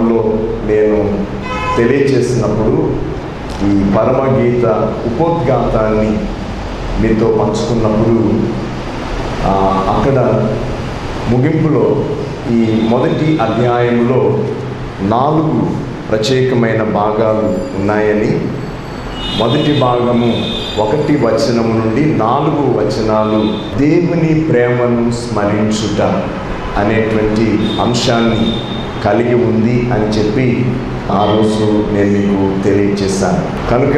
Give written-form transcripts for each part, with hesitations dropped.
హాల్లో నేను తెలియచేసినప్పుడు ఈ పరమగీత ఉపోద్ఘాతాన్ని మీతో పంచుకున్నప్పుడు అక్కడ ముగింపులో ఈ మొదటి అధ్యాయంలో 4 ప్రత్యేకమైన భాగాలు ఉన్నాయని, మొదటి భాగము 1 వచనము నుండి 4 వచనాలు దేవుని ప్రేమను స్మరించుట అనేటువంటి అంశాన్ని కలిగి ఉంది అని చెప్పి ఆ రోజు నేను మీకు తెలియచేశాను. కనుక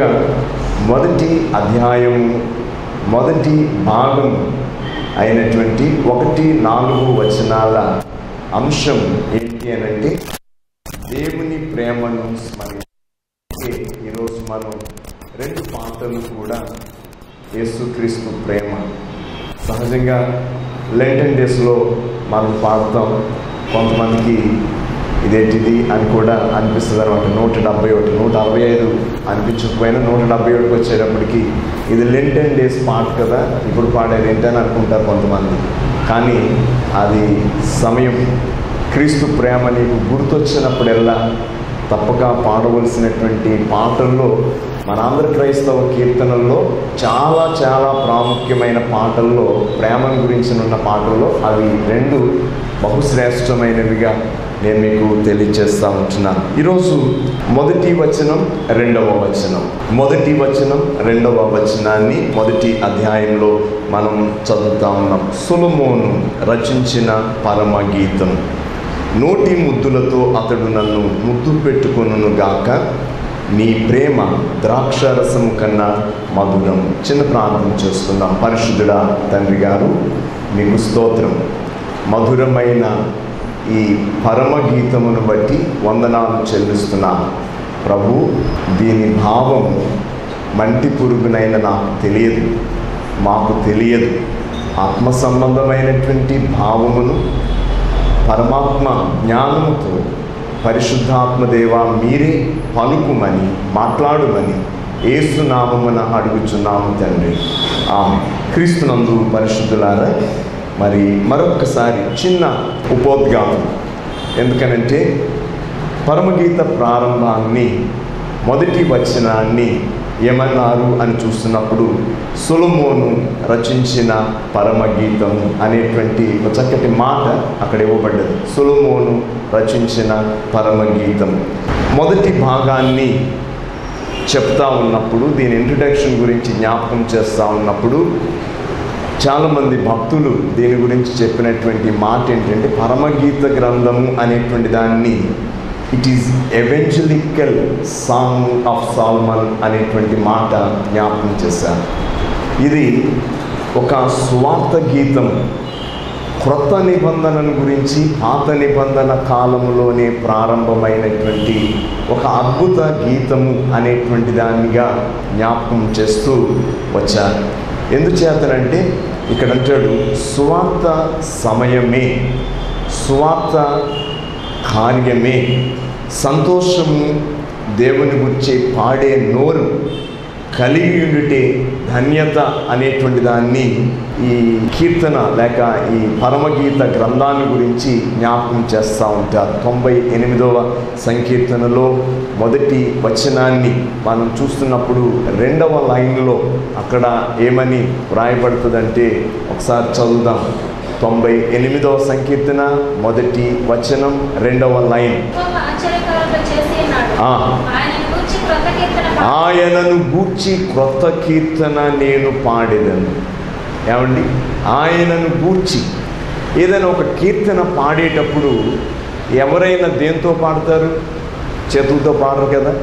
మొదటి అధ్యాయము మొదటి భాగం అయినటువంటి 1-4 వచనాల అంశం ఏంటి అనంటే దేవుని ప్రేమను స్మరించే. ఈరోజు మనం 2 పాటలు కూడా యేసుక్రీస్తు ప్రేమ. సహజంగా లెంటన్ డేస్లో మనం పాడతాం. కొంతమందికి ఇదేంటిది అని కూడా అనిపిస్తుంది అనమాట. 171, 165 అనిపించకపోయినా 171కి వచ్చేటప్పటికి ఇది లెంటన్ డేస్ పాట కదా, ఇప్పుడు పాడేది ఏంటని అనుకుంటారు కొంతమంది. కానీ అది సమయం, క్రీస్తు ప్రేమ నీకు గుర్తొచ్చినప్పుడల్లా తప్పక పాడవలసినటువంటి పాటల్లో మన ఆంధ్ర క్రైస్తవ కీర్తనల్లో చాలా చాలా ప్రాముఖ్యమైన పాటల్లో, ప్రేమను గురించిన పాటల్లో అవి 2 బహుశ్రేష్టమైనవిగా నేను మీకు తెలియజేస్తూ ఉంటున్నాను. ఈరోజు మొదటి వచనం 2వ వచనం, మొదటి వచనం 2వ వచనాన్ని మొదటి అధ్యాయంలో మనం చదువుతా ఉన్నాం. సొలొమోను రచించిన పరమగీతం. నోటి ముద్దులతో అతడు నన్ను ముద్దు పెట్టుకొనును గాక, నీ ప్రేమ ద్రాక్షరసము కన్నా మధురం. చిన్న ప్రార్థన చేస్తున్నాం. పరిశుద్ధుడా తండ్రి గారు, మీకు స్తోత్రం. మధురమైన ఈ పరమగీతమును బట్టి వందనాలు చెల్లిస్తున్నాను ప్రభు. దీని భావం మంటి పురుగునైన నాకు తెలియదు, మాకు తెలియదు. ఆత్మ సంబంధమైనటువంటి భావమును పరమాత్మ జ్ఞానముతో పరిశుద్ధాత్మ దేవా మీరే పలుకుమని, మాట్లాడుమని యేసు నామమున అడుగుచున్నాము తండ్రి. క్రీస్తునందు పరిశుద్ధులారా, మరి మరొక్కసారి చిన్న ఉపోద్ఘాతం. ఎందుకనంటే పరమగీత ప్రారంభాన్ని, మొదటి వచనాన్ని ఏమన్నారు అని చూస్తున్నప్పుడు సొలొమోను రచించిన పరమగీతం అనేటువంటి ఒక చక్కటి మాట అక్కడ ఇవ్వబడ్డది. సొలొమోను రచించిన పరమగీతం మొదటి భాగాన్ని చెప్తా ఉన్నప్పుడు, దీని ఇంట్రడక్షన్ గురించి జ్ఞాపకం చేస్తూ ఉన్నప్పుడు చాలామంది భక్తులు దీని గురించి చెప్పినటువంటి మాట ఏంటంటే, పరమగీత గ్రంథము అనేటువంటి దాన్ని it is evangelical song of Solomon అనేటువంటి మాట జ్ఞాపకం చేశారు. ఇది ఒక స్వార్థ గీతం. క్రొత్త నిబంధనను గురించి పాత నిబంధన కాలంలోనే ప్రారంభమైనటువంటి ఒక అద్భుత గీతము అనేటువంటి దానిగా జ్ఞాపకం చేస్తూ వచ్చారు. ఎందుచేతనంటే ఇక్కడ అంటాడు, సువార్త సమయమే, సువార్త కార్యమే, సంతోషము, దేవుని గురించి పాడే నోరు కలిగి ఉండుటే ధన్యత అనేటువంటి దాన్ని ఈ కీర్తన లేక ఈ పరమగీత గ్రంథాన్ని గురించి జ్ఞాపకం చేస్తూ ఉంటారు. 98వ సంకీర్తనలో మొదటి వచనాన్ని మనం చూస్తున్నప్పుడు 2వ లైన్లో అక్కడ ఏమని వ్రాయబడుతుందంటే, ఒకసారి చదువుదాం. 98వ సంకీర్తన మొదటి వచనం 2వ లైన్. ఆయనను గూర్చి క్రొత్త కీర్తన నేను పాడేదను. ఏమండి, ఆయనను గూర్చి ఏదైనా ఒక కీర్తన పాడేటప్పుడు ఎవరైనా దేంతో పాడతారు? చేతులతో పాడరు కదా,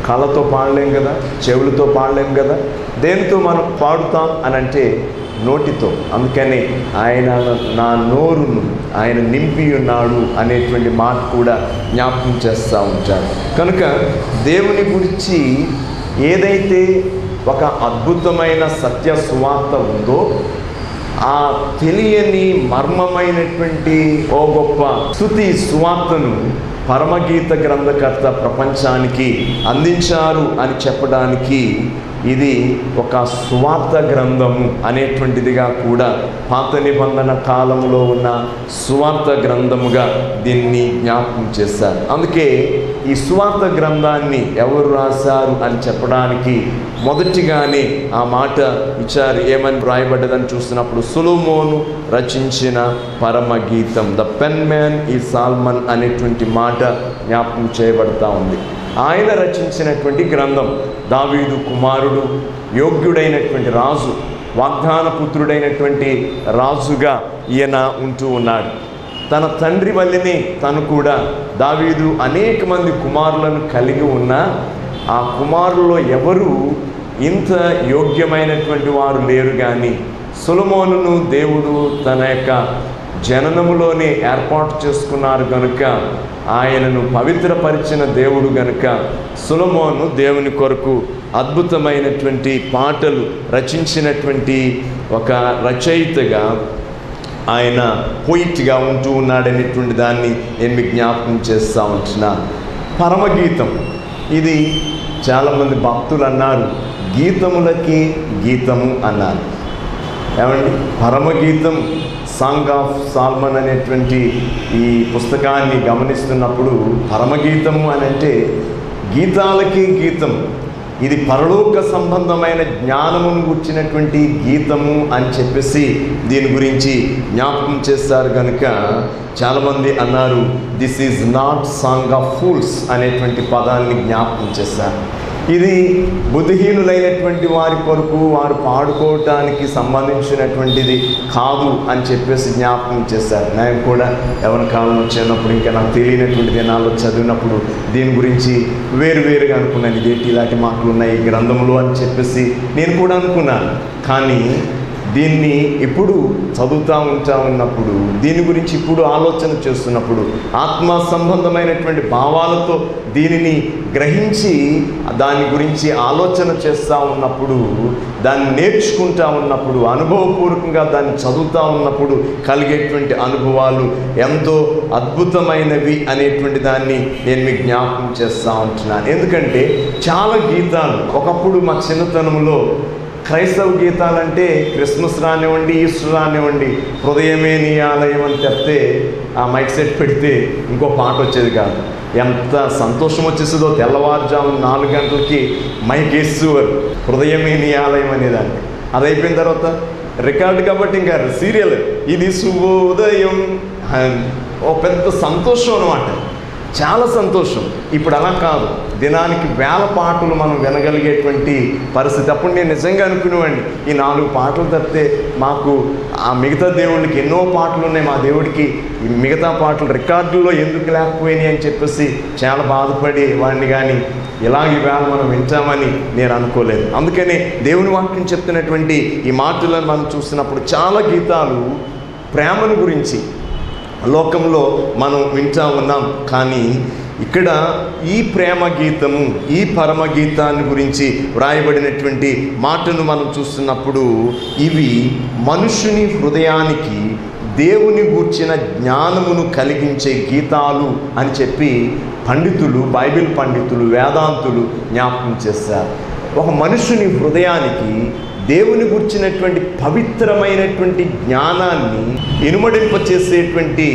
కళ్ళతో పాడలేం కదా, చెవులతో పాడలేం కదా. దేనితో మనం పాడుతాం అని అంటే నోటితో. అందుకని ఆయన నా నోరును ఆయన నింపి ఉన్నాడు అనేటువంటి మాట కూడా జ్ఞాపకం చేస్తూ ఉంటాడు. కనుక దేవుని గురించి ఏదైతే ఒక అద్భుతమైన సత్య సువార్త ఉందో, ఆ తెలియని మర్మమైనటువంటి ఓ గొప్ప స్తుతి సువార్తను పరమగీత గ్రంథకర్త ప్రపంచానికి అందించారు అని చెప్పడానికి ఇది ఒక సువార్త గ్రంథము అనేటువంటిదిగా కూడా పాత నిబంధన కాలంలో ఉన్న సువార్త గ్రంథముగా దీన్ని జ్ఞాపకం చేశారు. అందుకే ఈ సువార్త గ్రంథాన్ని ఎవరు రాశారు అని చెప్పడానికి మొదటిగానే ఆ మాట ఇచ్చారు. ఏమని రాయబడ్డదని చూసినప్పుడు సొలొమోను రచించిన పరమగీతం, ద పెన్ మ్యాన్ ఈ సాల్మన్ అనేటువంటి మాట జ్ఞాపకం చేయబడతా ఉంది. ఆయన రచించినటువంటి గ్రంథం. దావీదు కుమారుడు, యోగ్యుడైనటువంటి రాజు, వాగ్దాన పుత్రుడైనటువంటి రాజుగా ఈయన ఉంటూ ఉన్నాడు. తన తండ్రి వల్లనే తను కూడా, దావీదు అనేక మంది కుమారులను కలిగి ఉన్న ఆ కుమారుల్లో ఎవరు ఇంత యోగ్యమైనటువంటి వారు లేరు. కానీ సొలొమోనును దేవుడు తన యొక్క జననములోనే ఏర్పాటు చేసుకున్నారు కనుక, ఆయనను పవిత్రపరిచిన దేవుడు గనుక సొలొమోను దేవుని కొరకు అద్భుతమైనటువంటి పాటలు రచించినటువంటి ఒక రచయితగా, ఆయన పోయిట్గా ఉంటూ ఉన్నాడనేటువంటి దాన్ని నేను మీకు జ్ఞాపకం చేస్తూ ఉంటున్నా. పరమగీతం, ఇది చాలామంది భక్తులు అన్నారు, గీతములకి గీతము అన్నారు. ఏమండి, పరమగీతం, సాంగ్ ఆఫ్ సాల్మన్ అనేటువంటి ఈ పుస్తకాన్ని గమనిస్తున్నప్పుడు పరమగీతము అని అంటే గీతాలకి గీతం, ఇది పరలోక సంబంధమైన జ్ఞానమును గుర్చినటువంటి గీతము అని చెప్పేసి దీని గురించి జ్ఞాపకం చేస్తారు కనుక చాలామంది అన్నారు, this is not song of fools అనేటువంటి పదాన్ని జ్ఞాపకం చేశారు. ఇది బుద్ధిహీనులైనటువంటి వారి కొరకు వారు పాడుకోవటానికి సంబంధించినటువంటిది కాదు అని చెప్పేసి జ్ఞాపకం చేశారు. నేను కూడా ఎవరి కాలం వచ్చినప్పుడు, ఇంకా నాకు తెలియనటువంటి దినాల్లో చదివినప్పుడు దీని గురించి వేరువేరుగా అనుకున్నాను. ఇదేంటి ఇలాంటి మాటలు ఉన్నాయి ఈ గ్రంథంలో అని చెప్పేసి నేను కూడా అనుకున్నాను. కానీ దీన్ని ఇప్పుడు చదువుతూ ఉన్నప్పుడు, దీని గురించి ఇప్పుడు ఆలోచన చేస్తున్నప్పుడు, ఆత్మ సంబంధమైనటువంటి భావాలతో దీనిని గ్రహించి దాని గురించి ఆలోచన చేస్తూ ఉన్నప్పుడు, దాన్ని నేర్చుకుంటూ ఉన్నప్పుడు, అనుభవపూర్వకంగా దాన్ని చదువుతూ ఉన్నప్పుడు కలిగేటువంటి అనుభవాలు ఎంతో అద్భుతమైనవి అనేటువంటి దాన్ని నేను మీకు జ్ఞాపకం చేస్తూ ఉంటున్నాను. ఎందుకంటే చాలా గీతాలు ఒకప్పుడు మా చిన్నతనంలో, క్రైస్తవ గీతాలంటే క్రిస్మస్ రానివ్వండి, ఈస్టర్ రానివ్వండి, హృదయమే నీ ఆలయం అని చెప్తే ఆ మైక్ సెట్ పెడితే ఇంకో పాట వచ్చేది కాదు. ఎంత సంతోషం వచ్చేస్తుందో, తెల్లవారుజామున 4 గంటలకి మైక్ వేసేవారు హృదయమే నీ ఆలయం అనేదాన్ని. అది అయిపోయిన తర్వాత రికార్డు కాబట్టి ఇంకా సీరియల్, ఇది శుభోదయం, ఓ పెద్ద సంతోషం అన్నమాట, చాలా సంతోషం. ఇప్పుడు అలా కాదు, దినానికి 1000 పాటలు మనం వినగలిగేటువంటి పరిస్థితి. అప్పుడు నేను నిజంగా అనుకునేవాడిని, ఈ 4 పాటలు తప్పితే మాకు ఆ మిగతా దేవుడికి ఎన్నో పాటలు ఉన్నాయి, మా దేవుడికి ఈ మిగతా పాటలు రికార్డుల్లో ఎందుకు లేకపోయినాయి అని చెప్పేసి చాలా బాధపడి వాడిని. కానీ ఇలాగ ఈవేళ మనం వింటామని నేను అనుకోలేదు. అందుకనే దేవుని వాక్యం చెప్తున్నటువంటి ఈ మాటలను మనం చూసినప్పుడు చాలా గీతాలు ప్రేమను గురించి లోకంలో మనం వింటూ ఉన్నాం. కానీ ఇక్కడ ఈ ప్రేమ గీతము, ఈ పరమగీతాన్ని గురించి వ్రాయబడినటువంటి మాటను మనం చూస్తున్నప్పుడు, ఇవి మనుషుని హృదయానికి దేవుని గూర్చిన జ్ఞానమును కలిగించే గీతాలు అని చెప్పి పండితులు, బైబిల్ పండితులు, వేదాంతులు జ్ఞాపకం చేశారు. ఒక మనుషుని హృదయానికి దేవుని గుర్చినటువంటి పవిత్రమైనటువంటి జ్ఞానాన్ని ఇనుమడింపచేసేటువంటి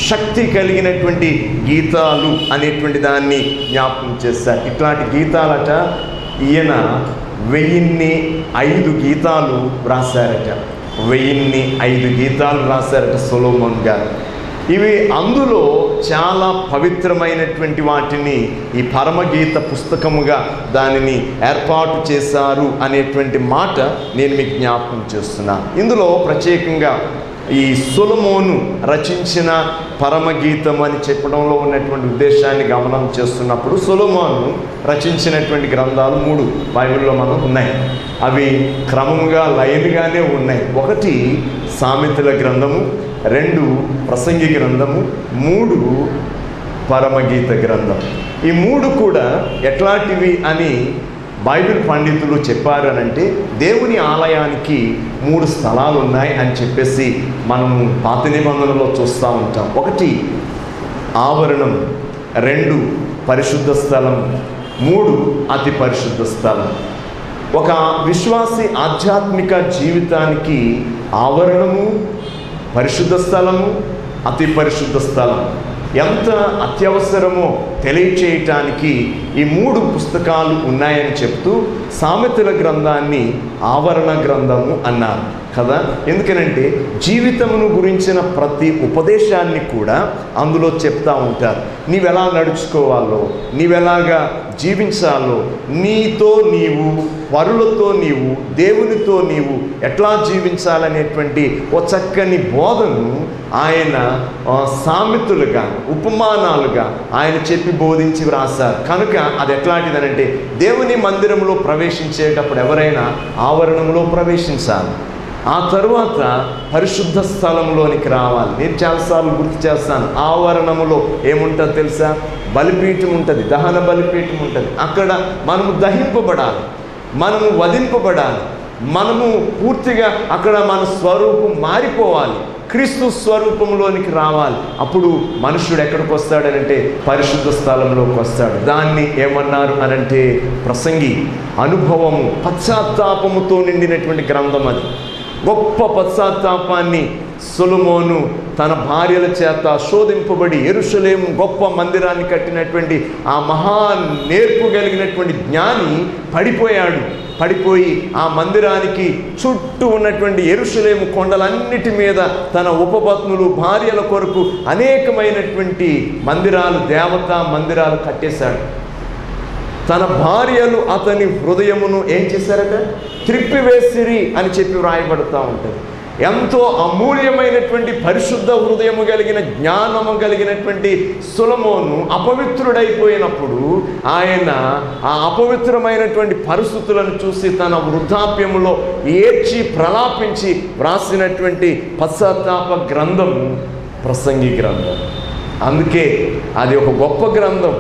శక్తి కలిగినటువంటి గీతాలు అనేటువంటి దాన్ని జ్ఞాపకం చేశారు. ఇట్లాంటి గీతాలట ఈయన 1005 గీతాలు రాశారట. 1005 గీతాలు రాశారట సొలొమోన్ గారు. ఇవి అందులో చాలా పవిత్రమైనటువంటి వాటిని ఈ పరమగీత పుస్తకముగా దానిని ఏర్పాటు చేశారు అనేటువంటి మాట నేను మీకు జ్ఞాపకం చేస్తున్నాను. ఇందులో ప్రత్యేకంగా ఈ సొలొమోను రచించిన పరమగీతం అని చెప్పడంలో ఉన్నటువంటి ఉద్దేశాన్ని గమనం చేస్తున్నప్పుడు, సొలొమోను రచించినటువంటి గ్రంథాలు 3 బైబిల్లో మనకు ఉన్నాయి. అవి క్రమముగా లైన్గానే ఉన్నాయి. 1 సామెతల గ్రంథము, 2 ప్రసంగి గ్రంథము, 3 పరమగీత గ్రంథం. ఈ 3 కూడా ఎట్లాంటివి అని బైబిల్ పండితులు చెప్పారు అనంటే, దేవుని ఆలయానికి 3 స్థలాలు ఉన్నాయి అని చెప్పేసి మనము పాత నిబంధనలో చూస్తూ ఉంటాం. 1 ఆవరణం, 2 పరిశుద్ధ స్థలం, 3 అతి పరిశుద్ధ స్థలం. ఒక విశ్వాసి ఆధ్యాత్మిక జీవితానికి ఆవరణము, పరిశుద్ధ స్థలము, అతి పరిశుద్ధ స్థలం ఎంత అత్యవసరమో తెలియచేయటానికి ఈ 3 పుస్తకాలు ఉన్నాయని చెప్తూ సామెతల గ్రంథాన్ని ఆవరణ గ్రంథము అన్నారు కదా. ఎందుకనంటే జీవితమును గురించిన ప్రతి ఉపదేశాన్ని కూడా అందులో చెప్తా ఉంటారు. నీవెలా నడుచుకోవాలో, నీవెలాగా జీవించాలో, నీతో నీవు, పరులతో నీవు, దేవునితో నీవు ఎట్లా జీవించాలనేటువంటి ఓ చక్కని బోధను ఆయన సామెతలుగా, ఉపమానాలుగా ఆయన చెప్పి బోధించి వ్రాసారు. కనుక అది ఎట్లాంటిదనంటే దేవుని మందిరంలో ప్రవేశించేటప్పుడు ఎవరైనా ఆవరణంలో ప్రవేశించాలి, ఆ తరువాత పరిశుద్ధ స్థలంలోనికి రావాలి. నేను చాలాసార్లు గుర్తు చేస్తాను, ఆవరణములో ఏముంటుందో తెలుసా? బలిపీఠం ఉంటుంది, దహన బలిపీఠం ఉంటుంది. అక్కడ మనము దహింపబడాలి, మనము వధింపబడాలి, మనము పూర్తిగా అక్కడ మన స్వరూపం మారిపోవాలి, క్రీస్తు స్వరూపంలోనికి రావాలి. అప్పుడు మనుష్యుడు ఎక్కడికి వస్తాడనంటే పరిశుద్ధ స్థలంలోకి వస్తాడు. దాన్ని ఏమన్నారు అనంటే ప్రసంగి అనుభవము, పశ్చాత్తాపముతో నిండినటువంటి గ్రంథం అది. గొప్ప పశ్చాత్తాపాన్ని సొలొమోను తన భార్యల చేత శోధింపబడి యెరూషలేము గొప్ప మందిరాన్ని కట్టినటువంటి ఆ మహా నేర్పు కలిగినటువంటి జ్ఞాని పడిపోయి ఆ మందిరానికి చుట్టూ ఉన్నటువంటి యెరూషలేము కొండలన్నిటి మీద తన ఉపపత్నులు, భార్యల కొరకు అనేకమైనటువంటి మందిరాలు, దేవతా మందిరాలు కట్టేశాడు. తన భార్యలు అతని హృదయమును ఏం చేశారట? త్రిప్పివేసిరి అని చెప్పి వ్రాయబడుతూ ఉంటుంది. ఎంతో అమూల్యమైనటువంటి పరిశుద్ధ హృదయము కలిగిన, జ్ఞానము కలిగినటువంటి సొలొమోను అపవిత్రుడైపోయినప్పుడు ఆయన ఆ అపవిత్రమైనటువంటి పరిస్థితులను చూసి తన వృద్ధాప్యములో ఏడ్చి ప్రలాపించి వ్రాసినటువంటి పశ్చాత్తాప గ్రంథము ప్రసంగి గ్రంథం. అందుకే అది ఒక గొప్ప గ్రంథం.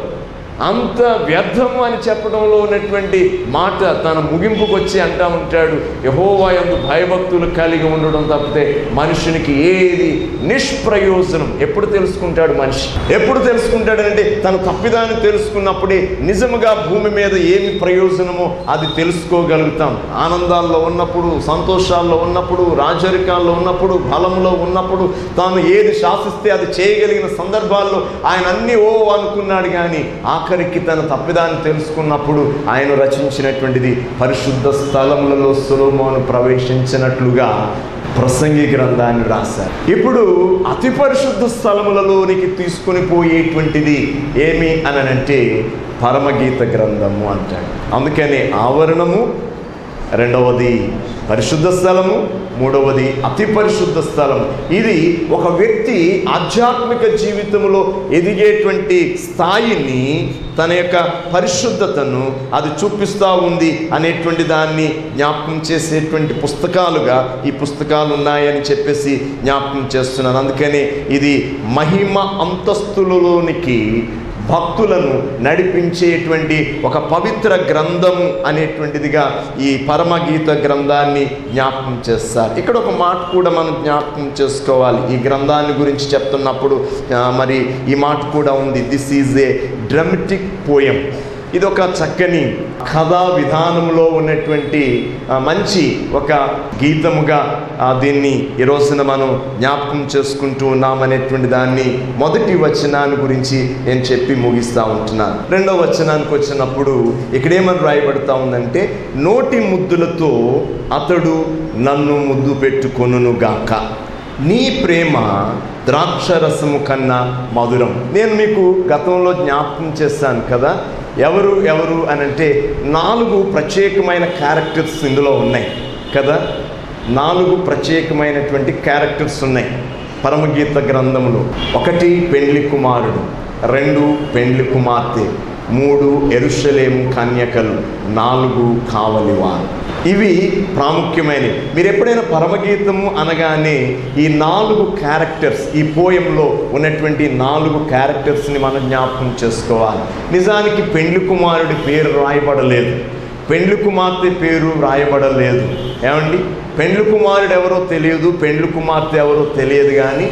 అంత వ్యర్థము అని చెప్పడంలో ఉన్నటువంటి మాట తన ముగింపుకు వచ్చి అంటా ఉంటాడు, యెహోవా యందు భయభక్తులు కలిగి ఉండడం తప్పితే మనుషునికి ఏది నిష్ప్రయోజనం. ఎప్పుడు తెలుసుకుంటాడు మనిషి? ఎప్పుడు తెలుసుకుంటాడంటే తన తప్పిదాన్ని తెలుసుకున్నప్పుడే నిజముగా భూమి మీద ఏమి ప్రయోజనమో అది తెలుసుకోగలుగుతాం. ఆనందాల్లో ఉన్నప్పుడు, సంతోషాల్లో ఉన్నప్పుడు, రాజరికాల్లో ఉన్నప్పుడు, బలంలో ఉన్నప్పుడు, తాను ఏది శాసిస్తే అది చేయగలిగిన సందర్భాల్లో ఆయన అన్నీ అనుకున్నాడు. కానీ ఆఖరికి తన తప్పిదాన్ని తెలుసుకున్నప్పుడు ఆయన రచించినటువంటిది పరిశుద్ధ స్థలములలో సొలొమోను ప్రవేశించినట్లుగా ప్రసంగి గ్రంథాన్ని రాశారు. ఇప్పుడు అతి పరిశుద్ధ స్థలములలోనికి తీసుకుని పోయేటువంటిది ఏమి అనంటే పరమగీత గ్రంథము అంటాడు. అందుకని ఆవరణము, రెండవది పరిశుద్ధ స్థలము, మూడవది అతి పరిశుద్ధ స్థలం. ఇది ఒక వ్యక్తి ఆధ్యాత్మిక జీవితంలో ఎదిగేటువంటి స్థాయిని, తన యొక్క పరిశుద్ధతను అది చూపిస్తూ ఉంది అనేటువంటి దాన్ని జ్ఞాపకం చేసేటువంటి పుస్తకాలుగా ఈ పుస్తకాలు ఉన్నాయని చెప్పేసి జ్ఞాపకం చేస్తున్నాను. అందుకని ఇది మహిమ అంతస్తులలోనికి భక్తులను నడిపించేటువంటి ఒక పవిత్ర గ్రంథము అనేటువంటిదిగా ఈ పరమగీత గ్రంథాన్ని జ్ఞాపకం చేస్తారు. ఇక్కడ ఒక మాట కూడా మనం జ్ఞాపకం చేసుకోవాలి. ఈ గ్రంథాన్ని గురించి చెప్తున్నప్పుడు మరి ఈ మాట కూడా ఉంది, this is a dramatic poem. ఇది ఒక చక్కని కథా విధానంలో ఉన్నటువంటి మంచి ఒక గీతముగా దీన్ని ఈ రోజున మనం జ్ఞాపకం చేసుకుంటూ ఉన్నామనేటువంటి దాన్ని మొదటి వచనాన్ని గురించి నేను చెప్పి ముగిస్తూ ఉంటున్నాను. రెండవ వచనానికి వచ్చినప్పుడు ఇక్కడేమని రాయబడతా ఉందంటే, నోటి ముద్దులతో అతడు నన్ను ముద్దు పెట్టుకొనుగాక, నీ ప్రేమ ద్రాక్షరసము కన్నా మధురం. నేను మీకు గతంలో జ్ఞాపకం చేశాను కదా, ఎవరు అనంటే 4 ప్రత్యేకమైన క్యారెక్టర్స్ ఇందులో ఉన్నాయి కదా. 4 ప్రత్యేకమైనటువంటి క్యారెక్టర్స్ ఉన్నాయి పరమగీత గ్రంథంలో. 1 పెండ్లి కుమారుడు, 2 పెండ్లి కుమార్తె, 3 యెరూషలేము కన్యకలు, 4 కావలివారు. ఇవి ప్రాముఖ్యమైనవి. మీరు ఎప్పుడైనా పరమగీతము అనగానే ఈ 4 క్యారెక్టర్స్, ఈ పోయంలో ఉన్నటువంటి 4 క్యారెక్టర్స్ని మనం జ్ఞాపకం చేసుకోవాలి. నిజానికి పెండ్లి కుమారుడి పేరు రాయబడలేదు, పెండ్లి కుమార్తె పేరు రాయబడలేదు. ఏమండి, పెండ్లి కుమారుడు ఎవరో తెలియదు, పెండ్లి కుమార్తె ఎవరో తెలియదు. కానీ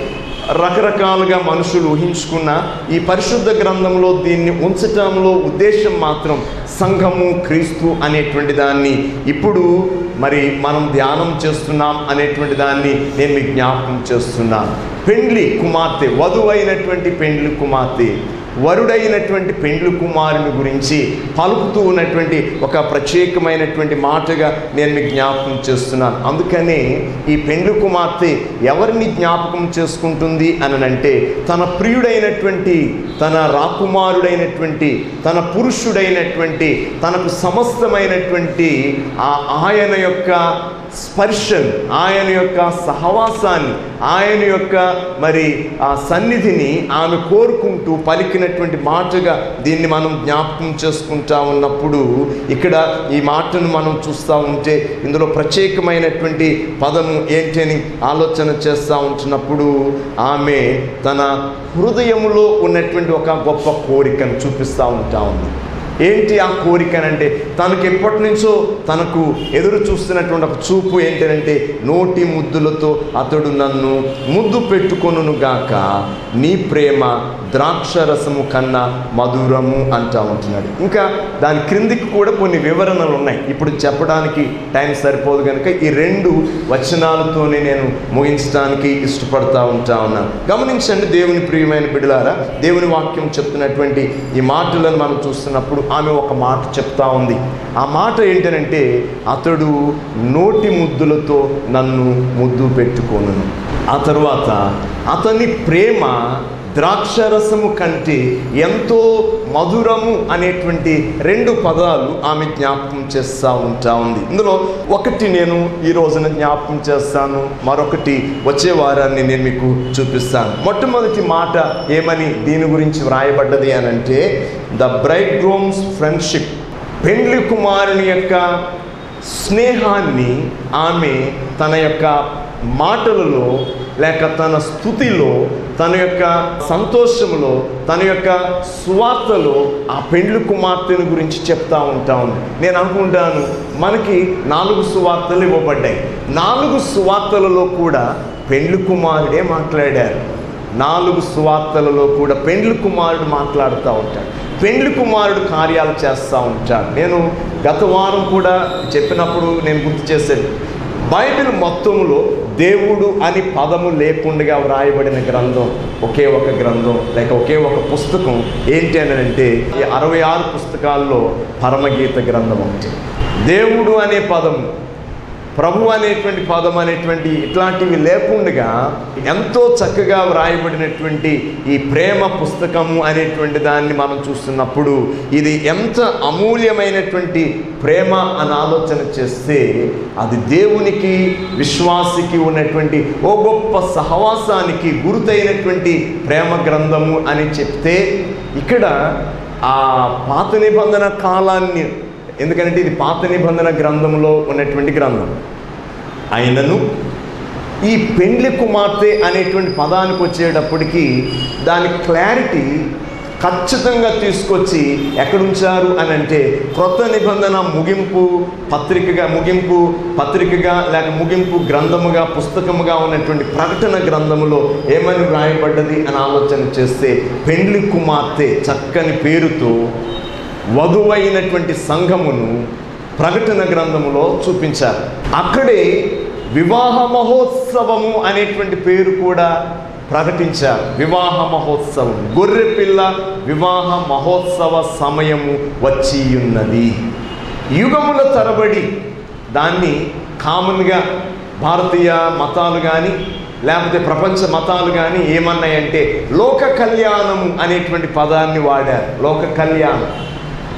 రకరకాలుగా మనుషులు ఊహించుకున్న ఈ పరిశుద్ధ గ్రంథంలో దీన్ని ఉంచటంలో ఉద్దేశం మాత్రం సంఘము, క్రీస్తు అనేటువంటి దాన్ని ఇప్పుడు మరి మనం ధ్యానం చేస్తున్నాం అనేటువంటి దాన్ని నేను మీకు జ్ఞాపకం చేస్తున్నాను. పెండ్లి కుమార్తె, వధువైనటువంటి పెండ్లి కుమార్తె, వరుడైనటువంటి పెండ్లి కుమారుని గురించి పలుకుతూ ఉన్నటువంటి ఒక ప్రత్యేకమైనటువంటి మాటగా నేను మీకు జ్ఞాపకం చేస్తున్నాను. అందుకనే ఈ పెండ్లి కుమార్తె ఎవరిని జ్ఞాపకం చేసుకుంటుంది అని అంటే, తన ప్రియుడైనటువంటి, తన రాకుమారుడైనటువంటి, తన పురుషుడైనటువంటి, తనకు సమస్తమైనటువంటి ఆయన యొక్క స్పర్శను, ఆయన యొక్క సహవాసాన్ని, ఆయన యొక్క మరి ఆ సన్నిధిని ఆమె కోరుకుంటూ పలికినటువంటి మాటగా దీన్ని మనం జ్ఞాపకం చేసుకుంటా ఉన్నప్పుడు, ఇక్కడ ఈ మాటను మనం చూస్తూ ఉంటే ఇందులో ప్రత్యేకమైనటువంటి పదము ఏంటి అని ఆలోచన చేస్తూ ఉంటున్నప్పుడు, ఆమె తన హృదయంలో ఉన్నటువంటి ఒక గొప్ప కోరికను చూపిస్తూ ఉంటా ఉంది. ఏంటి ఆ కోరికనంటే, తనకు ఎప్పటి నుంచో తనకు ఎదురు చూస్తున్నటువంటి ఒక చూపు ఏంటంటే, నోటి ముద్దులతో అతడు నన్ను ముద్దు పెట్టుకొనును గాక, నీ ప్రేమ ద్రాక్షరసము కన్నా మధురము అంటా ఉంటున్నాడు. ఇంకా దాని క్రిందికి కూడా కొన్ని వివరణలు ఉన్నాయి, ఇప్పుడు చెప్పడానికి టైం సరిపోదు కనుక ఈ 2 వచనాలతోనే నేను ముగించడానికి ఇష్టపడతా ఉన్నాను. గమనించండి దేవుని ప్రియమైన బిడ్డలారా, దేవుని వాక్యం చెప్తున్నటువంటి ఈ మాటలను మనం చూస్తున్నప్పుడు ఆమె ఒక మాట చెప్తా ఉంది. ఆ మాట ఏంటంటే, అతడు నోటి ముద్దులతో నన్ను ముద్దు పెట్టుకొనును, ఆ తరువాత అతని ప్రేమ ద్రాక్షరసము కంటే ఎంతో మధురము అనేటువంటి 2 పదాలు ఆమె జ్ఞాపకం చేస్తూ ఉంటా ఉంది. ఇందులో ఒకటి నేను ఈ రోజున జ్ఞాపకం చేస్తాను, మరొకటి వచ్చే వారాన్ని నేను మీకు చూపిస్తాను. మొట్టమొదటి మాట ఏమని దీని గురించి వ్రాయబడ్డది అని అంటే, ద బ్రైడ్ గ్రూమ్స్ ఫ్రెండ్షిప్, పెండ్లి కుమారుని యొక్క స్నేహాన్ని ఆమె తన యొక్క మాటలలో, లేక తన స్తుతిలో, తన యొక్క సంతోషంలో, తన యొక్క సువార్తలో ఆ పెండ్లి కుమార్తెను గురించి చెప్తా ఉంటా ఉంది. నేను అనుకుంటాను, మనకి 4 సువార్తలు ఇవ్వబడ్డాయి. 4 సువార్తలలో కూడా పెండ్లి కుమారుడే మాట్లాడారు. 4 సువార్తలలో కూడా పెండ్లి కుమారుడు మాట్లాడుతూ ఉంటాడు, పెండ్లి కుమారుడు కార్యాలు చేస్తూ ఉంటాడు. నేను గత వారం కూడా చెప్పినప్పుడు నేను గుర్తు చేశాను, బైబిల్ మొత్తంలో దేవుడు అని పదము లేకుండా వ్రాయబడిన గ్రంథం ఒకే ఒక గ్రంథం, లేక ఒకే ఒక పుస్తకం ఏంటి అని అంటే, ఈ 66 పుస్తకాల్లో పరమగీత గ్రంథం ఒకటి. దేవుడు అనే పదము, ప్రభు అనేటువంటి పదం అనేటువంటి ఇట్లాంటివి లేకుండా ఎంతో చక్కగా వ్రాయబడినటువంటి ఈ ప్రేమ పుస్తకము అనేటువంటి దాన్ని మనం చూస్తున్నప్పుడు, ఇది ఎంత అమూల్యమైనటువంటి ప్రేమ అని ఆలోచన చేస్తే, అది దేవునికి విశ్వాసికి ఉన్నటువంటి ఓ గొప్ప సహవాసానికి గుర్తైనటువంటి ప్రేమ గ్రంథము అని చెప్తే, ఇక్కడ ఆ పాత నిబంధన కాలాన్ని, ఎందుకంటే ఇది పాత నిబంధన గ్రంథంలో ఉన్నటువంటి గ్రంథం అయినను, ఈ పెండ్లి కుమార్తె అనేటువంటి పదానికి వచ్చేటప్పటికి దాని క్లారిటీ ఖచ్చితంగా తీసుకొచ్చి ఎక్కడుంచారు అని అంటే, క్రొత్త నిబంధన ముగింపు పత్రికగా లేక ముగింపు గ్రంథముగా, పుస్తకముగా ఉన్నటువంటి ప్రకటన గ్రంథములో ఏమని వ్రాయబడ్డది అని ఆలోచన చేస్తే, పెండ్లి కుమార్తె చక్కని పేరుతో వధువైనటువంటి సంఘమును ప్రకటన గ్రంథములో చూపించారు. అక్కడే వివాహ మహోత్సవము అనేటువంటి పేరు కూడా ప్రకటించారు. వివాహ మహోత్సవం, గొర్రెపిల్ల వివాహ మహోత్సవ సమయము వచ్చి ఉన్నది. యుగముల తరబడి దాన్ని కామన్గా భారతీయ మతాలు కానీ లేకపోతే ప్రపంచ మతాలు కానీ ఏమన్నాయంటే, లోక కళ్యాణము అనేటువంటి పదాన్ని వాడారు. లోక కళ్యాణం,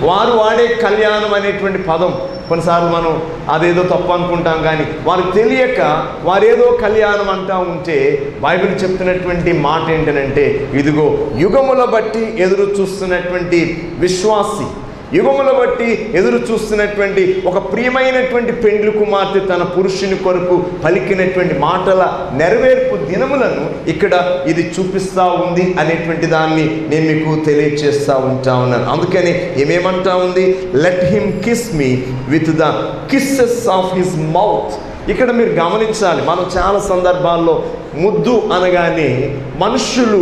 వారు వాడే కళ్యాణం అనేటువంటి పదం కొన్నిసార్లు మనం అదేదో తప్పు అనుకుంటాం, కానీ వారికి తెలియక వారేదో కళ్యాణం అంటూ ఉంటే, బైబిల్ చెప్తున్నటువంటి మాట ఏంటంటే, ఇదిగో యుగముల బట్టి ఎదురు చూస్తున్నటువంటి విశ్వాసి, యుగముల బట్టి ఎదురు చూస్తున్నటువంటి ఒక ప్రియమైనటువంటి పెండ్లి కుమార్తె తన పురుషుని కొరకు పలికినటువంటి మాటల నెరవేర్పు దినములను ఇక్కడ ఇది చూపిస్తూ ఉంది అనేటువంటి దాన్ని నేను మీకు తెలియచేస్తూ ఉంటా ఉన్నాను. అందుకని ఏమేమంటా ఉంది, let him kiss me with the kisses of his mouth. ఇక్కడ మీరు గమనించాలి, మనం చాలా సందర్భాల్లో ముద్దు అనగానే మనుషులు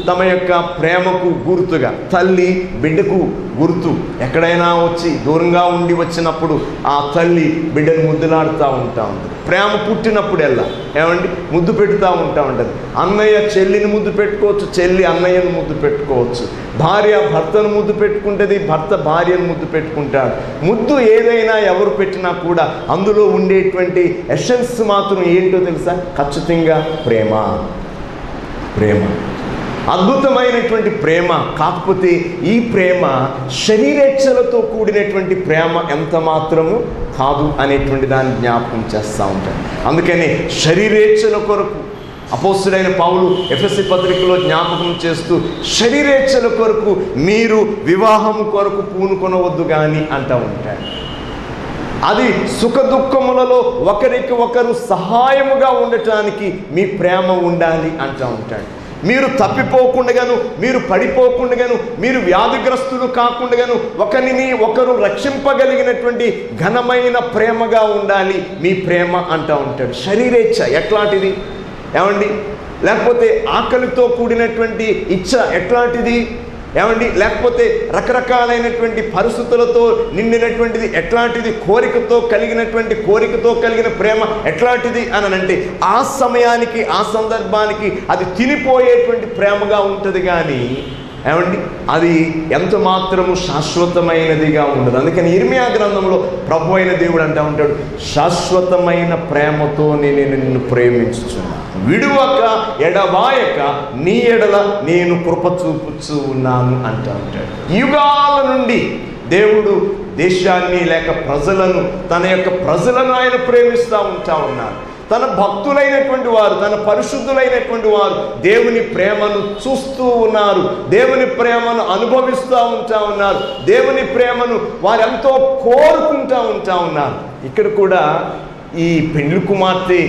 తమ యొక్క ప్రేమకు గుర్తుగా తల్లి బిడ్డకు గుర్తు ఎక్కడైనా వచ్చి దూరంగా ఉండి వచ్చినప్పుడు ఆ తల్లి బిడ్డను ముద్దులాడుతూ ఉంటా ఉంటుంది. ప్రేమ పుట్టినప్పుడెల్లా ఏమండి ముద్దు పెడుతూ ఉంటా ఉంటుంది. అన్నయ్య చెల్లిని ముద్దు పెట్టుకోవచ్చు, చెల్లి అన్నయ్యను ముద్దు పెట్టుకోవచ్చు, భార్య భర్తను ముద్దు పెట్టుకుంటుంది, భర్త భార్యను ముద్దు పెట్టుకుంటాడు. ముద్దు ఏదైనా ఎవరు పెట్టినా కూడా అందులో ఉండేటువంటి ఎసెన్స్ మాత్రం ఏంటో తెలుసా? ఖచ్చితంగా ప్రేమ. అద్భుతమైనటువంటి ప్రేమ. కాకపోతే ఈ ప్రేమ శరీరేచ్ఛలతో కూడినటువంటి ప్రేమ ఎంత మాత్రము కాదు అనేటువంటి దాన్ని జ్ఞాపకం చేస్తూ ఉంటాడు. అందుకని శరీరేచ్ఛల కొరకు అపోస్తుడైన పౌలు ఎఫెసీ పత్రికలో జ్ఞాపకం చేస్తూ శరీరేచ్ఛల కొరకు మీరు వివాహం కొరకు పూనుకొనవద్దు కానీ అంటూ ఉంటాడు. అది సుఖ దుఃఖములలో ఒకరికి ఒకరు సహాయముగా ఉండటానికి మీ ప్రేమ ఉండాలి అంటూ ఉంటాడు. మీరు తప్పిపోకుండాను, మీరు పడిపోకుండాను, మీరు వ్యాధిగ్రస్తులు కాకుండాను ఒకరిని ఒకరు రక్షింపగలిగినటువంటి ఘనమైన ప్రేమగా ఉండాలి మీ ప్రేమ అంటూ ఉంటాడు. శరీరేచ్ఛ ఎట్లాంటిది ఏమండి? లేకపోతే ఆకలితో కూడినటువంటి ఇచ్ఛ ఎట్లాంటిది ఏమండి? లేకపోతే రకరకాలైనటువంటి పరిస్థితులతో నిండినటువంటిది ఎట్లాంటిది? కోరికతో కలిగిన ప్రేమ ఎట్లాంటిది అని అంటే ఆ సమయానికి ఆ సందర్భానికి అది తినిపోయేటువంటి ప్రేమగా ఉంటుంది కానీ ఏమండి అది ఎంత మాత్రము శాశ్వతమైనదిగా ఉండదు. అందుకని ఇర్మియా గ్రంథంలో ప్రభు అయిన దేవుడు అంటూ ఉంటాడు, శాశ్వతమైన ప్రేమతో నేను నిన్ను ప్రేమించుచున్నాను, విడువక ఎడబాయక నీ ఎడల నేను కృప చూపుచూ ఉన్నాను అంటూ ఉంటాడు. యుగాల నుండి దేవుడు దేశాన్ని లేక ప్రజలను తన యొక్క ప్రజలను ఆయన ప్రేమిస్తూ ఉన్నారు. తన భక్తులైనటువంటి వారు, తన పరిశుద్ధులైనటువంటి వారు దేవుని ప్రేమను చూస్తూ ఉన్నారు, దేవుని ప్రేమను అనుభవిస్తూ ఉన్నారు, దేవుని ప్రేమను వారు ఎంతో కోరుకుంటూ ఉన్నారు. ఇక్కడ కూడా ఈ పెండ్లి కుమార్తె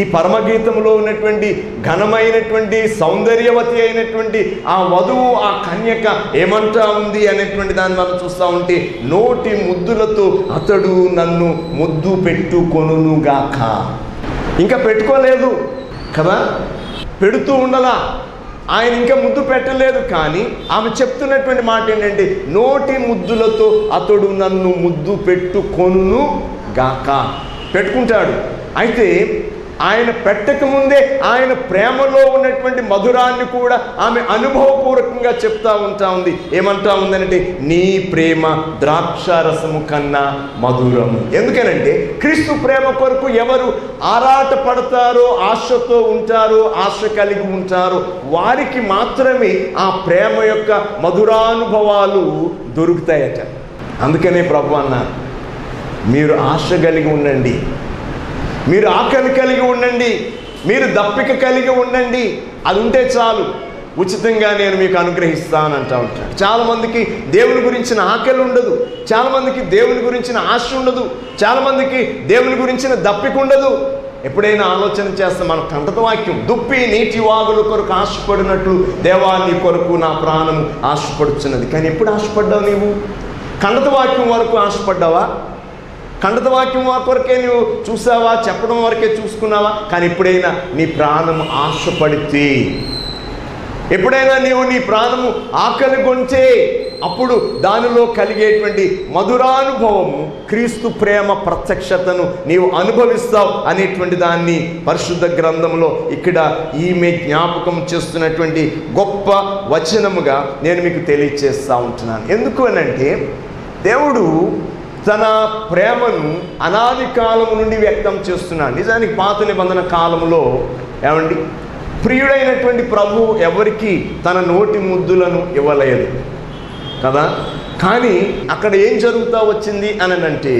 ఈ పరమగీతంలో ఉన్నటువంటి ఘనమైనటువంటి సౌందర్యవతి అయినటువంటి ఆ వధువు, ఆ కన్యక ఏమంటా ఉంది అనేటువంటి దాన్ని మనం చూస్తూ ఉంటే, నోటి ముద్దులతో అతడు నన్ను ముద్దు పెట్టుకొనుగాక. ఇంకా పెట్టుకోలేదు కదా, పెడుతూ ఉండలా, ఆయన ఇంకా ముద్దు పెట్టలేదు. కానీ ఆమె చెప్తున్నటువంటి మాట ఏంటంటే, నోటి ముద్దులతో అతడు నన్ను ముద్దు పెట్టుకొనుగాక. పెట్టుకుంటాడు. అయితే ఆయన పెట్టకముందే ఆయన ప్రేమలో ఉన్నటువంటి మధురాన్ని కూడా ఆమె అనుభవపూర్వకంగా చెప్తా ఉంది. ఏమంటా ఉందనంటే, నీ ప్రేమ ద్రాక్షారసము కన్నా మధురము. ఎందుకనంటే క్రీస్తు ప్రేమ కొరకు ఎవరు ఆరాట పడతారో, ఆశతో ఉంటారో, ఆశ కలిగి ఉంటారో వారికి మాత్రమే ఆ ప్రేమ యొక్క మధురానుభవాలు దొరుకుతాయట. అందుకనే ప్రభు అన్నారు, మీరు ఆశ కలిగి ఉండండి, మీరు ఆకలి కలిగి ఉండండి, మీరు దప్పిక కలిగి ఉండండి, అది ఉంటే చాలు, ఉచితంగా నేను మీకు అనుగ్రహిస్తానంటూ ఉంటాడు. చాలామందికి దేవుని గురించిన ఆకలి ఉండదు, చాలామందికి దేవుని గురించిన ఆశ ఉండదు, చాలామందికి దేవుని గురించిన దప్పిక ఉండదు. ఎప్పుడైనా ఆలోచన చేస్తాం, మన కంటత వాక్యం, దుప్పి నీటి వాగుల కొరకు ఆశపడినట్లు దేవాన్ని కొరకు నా ప్రాణము ఆశపడుచున్నది. కానీ ఎప్పుడు ఆశపడ్డావు నీవు? కంటత వాక్యం వరకు ఆశపడ్డావా? ఖండత వాక్యం కొరకే నువ్వు చూసావా? చెప్పడం వరకే చూసుకున్నావా? కానీ ఎప్పుడైనా నీ ప్రాణము ఆశపడితే, ఎప్పుడైనా నీవు నీ ప్రాణము ఆకలి కొంటే అప్పుడు దానిలో కలిగేటువంటి మధురానుభవము, క్రీస్తు ప్రేమ ప్రత్యక్షతను నీవు అనుభవిస్తావు అనేటువంటి దాన్ని పరిశుద్ధ గ్రంథంలో ఇక్కడ ఈమె జ్ఞాపకం చేస్తున్నటువంటి గొప్ప వచనముగా నేను మీకు తెలియచేస్తూ ఉంటున్నాను. ఎందుకు అనంటే, దేవుడు తన ప్రేమను అనాది కాలము నుండి వ్యక్తం చేస్తున్నాడు. నిజానికి పాత నిబంధన కాలంలో ఏమండి ప్రియుడైనటువంటి ప్రభువు ఎవరికి తన నోటి ముద్దులను ఇవ్వలేదు కదా. కానీ అక్కడ ఏం జరుగుతూ వచ్చింది అని అంటే,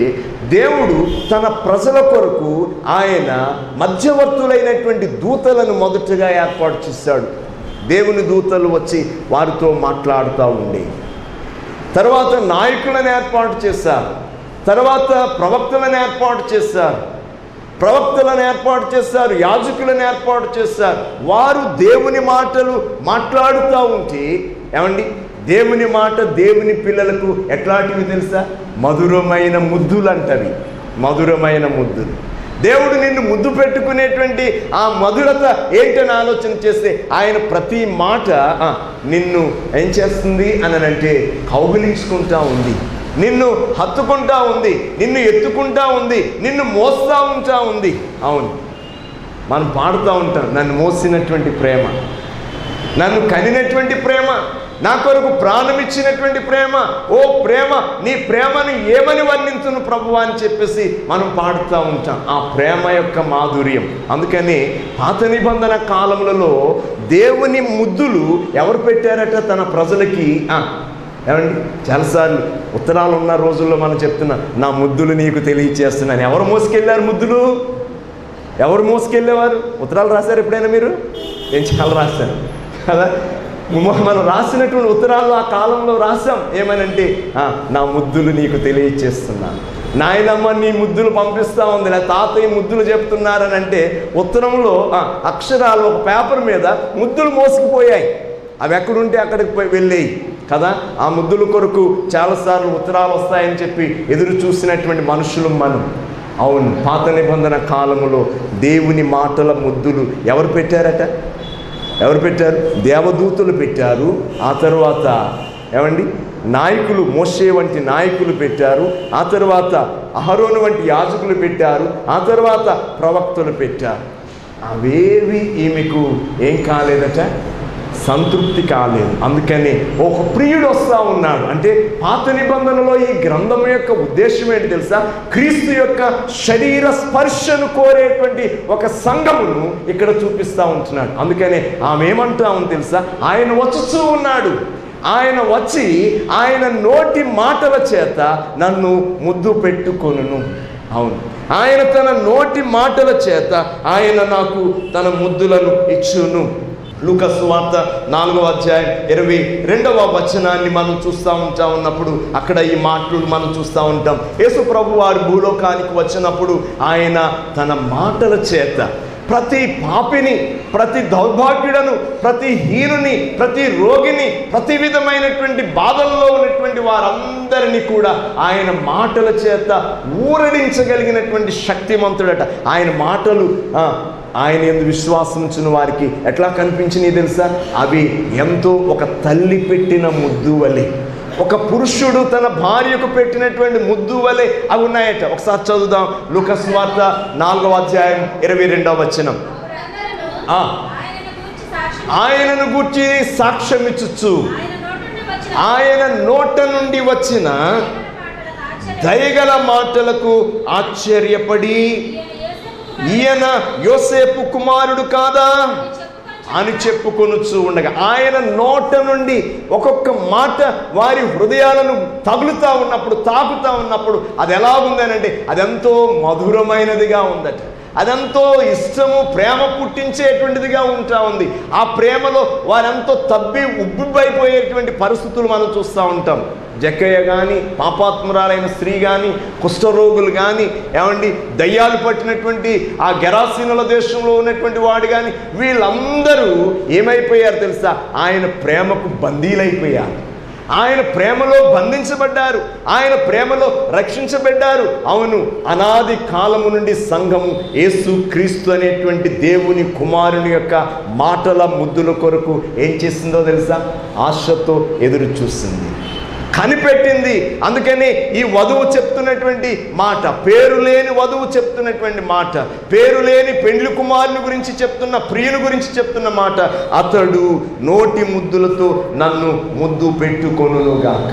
దేవుడు తన ప్రజల కొరకు ఆయన మధ్యవర్తులైనటువంటి దూతలను మొదటగా ఏర్పాటు చేశాడు. దేవుని దూతలు వచ్చి వారితో మాట్లాడుతూ ఉండే, తర్వాత నాయకులను ఏర్పాటు చేశారు, తర్వాత ప్రవక్తలను ఏర్పాటు చేశారు, యాజకులను ఏర్పాటు చేశారు. వారు దేవుని మాటలు మాట్లాడుతూ ఉంటే ఏమండి, దేవుని మాట దేవుని పిల్లలకు ఎట్లాంటివి తెలుసా? మధురమైన ముద్దులు అంటవి, మధురమైన ముద్దులు. దేవుడు నిన్ను ముద్దు పెట్టుకునేటువంటి ఆ మధురత ఏంటని ఆలోచన చేస్తే ఆయన ప్రతి మాట నిన్ను ఏం చేస్తుంది అని అంటే కౌగిలించుకుంటా ఉంది, నిన్ను హత్తుకుంటా ఉంది, నిన్ను ఎత్తుకుంటా ఉంది, నిన్ను మోస్తూ ఉంటా ఉంది. అవును, మనం పాడుతూ ఉంటాం, నన్ను మోసినటువంటి ప్రేమ, నన్ను కనినటువంటి ప్రేమ, నా కొరకు ప్రాణం ఇచ్చినటువంటి ప్రేమ, ఓ ప్రేమ, నీ ప్రేమను ఏమని వర్ణించును ప్రభువా అని చెప్పేసి మనం పాడుతూ ఉంటాం. ఆ ప్రేమ యొక్క మాధుర్యం. అందుకని పాత నిబంధన కాలములలో దేవుని ముద్దులు ఎవరు పెట్టారట తన ప్రజలకి? ఏమండి, చాలాసార్లు ఉత్తరాలు ఉన్న రోజుల్లో మనం చెప్తున్నా, నా ముద్దులు నీకు తెలియచేస్తున్నాను. ఎవరు మోసుకెళ్ళారు ముద్దులు? ఎవరు మోసుకెళ్ళేవారు? ఉత్తరాలు రాశారు ఎప్పుడైనా మీరు? నేను చాలా రాశాను కదా. మనం రాసినటువంటి ఉత్తరాలు ఆ కాలంలో రాసాం ఏమనంటే, నా ముద్దులు నీకు తెలియచేస్తున్నాను, నాయనమ్మ నీ ముద్దులు పంపిస్తూ ఉంది, నా తాతయ్య ముద్దులు చెప్తున్నారని అంటే ఉత్తరంలో అక్షరాలు ఒక పేపర్ మీద ముద్దులు మోసుకుపోయాయి. అవి ఎక్కడుంటే అక్కడికి వెళ్ళాయి కదా. ఆ ముద్దుల కొరకు చాలాసార్లు ఉత్తరాలు వస్తాయని చెప్పి ఎదురు చూసినటువంటి మనుషులు మనం. అవును, పాత నిబంధన కాలములో దేవుని మాటల ముద్దులు ఎవరు పెట్టారట? ఎవరు పెట్టారు? దేవదూతలు పెట్టారు. ఆ తర్వాత ఏమండి, నాయకులు, మోషే వంటి నాయకులు పెట్టారు. ఆ తర్వాత అహరోను వంటి యాజకులు పెట్టారు. ఆ తర్వాత ప్రవక్తలు పెట్టారు. అవేవి ఈమెకు ఏం కాలేదట? సంతృప్తి కాలేదు. అందుకని ఒక ప్రియుడు వస్తూ ఉన్నాడు. అంటే పాత నిబంధనలో ఈ గ్రంథం యొక్క ఉద్దేశం ఏంటి తెలుసా? క్రీస్తు యొక్క శరీర స్పర్శను కోరేటువంటి ఒక సంఘమును ఇక్కడ చూపిస్తూ ఉంటున్నాడు. అందుకని ఆమె ఏమంటా ఉంది తెలుసా? ఆయన వచ్చుతూ ఉన్నాడు, ఆయన వచ్చి ఆయన నోటి మాటల చేత నన్ను ముద్దు పెట్టుకొనును. అవును, ఆయన తన నోటి మాటల చేత ఆయన నాకు తన ముద్దులను ఇచ్చును. లూకా సువార్త 4వ అధ్యాయం 22వ వచనాన్ని మనం చూస్తూ ఉన్నప్పుడు అక్కడ ఈ మాటలు మనం చూస్తూ ఉంటాం. యేసు ప్రభు వారు భూలోకానికి వచ్చినప్పుడు ఆయన తన మాటల చేత ప్రతి పాపిని, ప్రతి దౌర్భాగ్యుడను, ప్రతి హీనుని, ప్రతి రోగిని, ప్రతి విధమైనటువంటి బాధల్లో ఉన్నటువంటి వారందరినీ కూడా ఆయన మాటల చేత ఊరడించగలిగినటువంటి శక్తిమంతుడట. ఆయన మాటలు ఆయన యందు విశ్వాసం ఉంచిన వారికి ఎట్లా కనిపించినాయి తెలుసా? అవి ఎంతో ఒక తల్లి పెట్టిన ముద్దు వలె, ఒక పురుషుడు తన భార్యకు పెట్టినటువంటి ముద్దు వలె అవి ఉన్నాయట. ఒకసారి చదువుదాం. లూకా సువార్త 4వ అధ్యాయం 22వ వచనం. ఆయనను గూర్చి సాక్ష్యం ఇచ్చుచు ఆయన నోట నుండి వచ్చిన దయగల మాటలకు ఆశ్చర్యపడి, ఈయన యోసేపు కుమారుడు కాదా అని చెప్పుకొనుచు ఉండగా, ఆయన నోట నుండి ఒక్కొక్క మాట వారి హృదయాలను తగులుతూ ఉన్నప్పుడు, తాకుతూ ఉన్నప్పుడు అది ఎలా ఉందనంటే అదెంతో మధురమైనదిగా ఉందట. అదెంతో ఇష్టము, ప్రేమ పుట్టించేటువంటిదిగా ఉంటా ఉంది. ఆ ప్రేమలో వారెంతో ఉబ్బిపోయేటువంటి పరిస్థితులు మనం చూస్తూ ఉంటాం. జక్కయ్య కానీ, పాపాత్మురాలైన స్త్రీ కానీ, కుష్ఠరోగులు కానీ, ఏమండి దయ్యాలు పట్టినటువంటి ఆ గెరాసీనుల దేశంలో ఉన్నటువంటి వాడు కానీ, వీళ్ళందరూ ఏమైపోయారు తెలుసా? ఆయన ప్రేమకు బందీలైపోయారు. ఆయన ప్రేమలో బంధించబడ్డారు, ఆయన ప్రేమలో రక్షించబడ్డారు. అవును, అనాది కాలము నుండి సంఘము యేసు క్రీస్తు అనేటువంటి దేవుని కుమారుని యొక్క మాటల ముద్దుల కొరకు ఏం చేసిందో తెలుసా? ఆశతో ఎదురు చూసింది, కనిపెట్టింది. అందుకని ఈ వధువు చెప్తున్నటువంటి మాట, పేరు లేని వధువు చెప్తున్నటువంటి మాట, పేరు లేని పెండ్లి కుమారుని గురించి చెప్తున్న, ప్రియుని గురించి చెప్తున్న మాట, అతడు నోటి ముద్దులతో నన్ను ముద్దు పెట్టుకొనుగాక.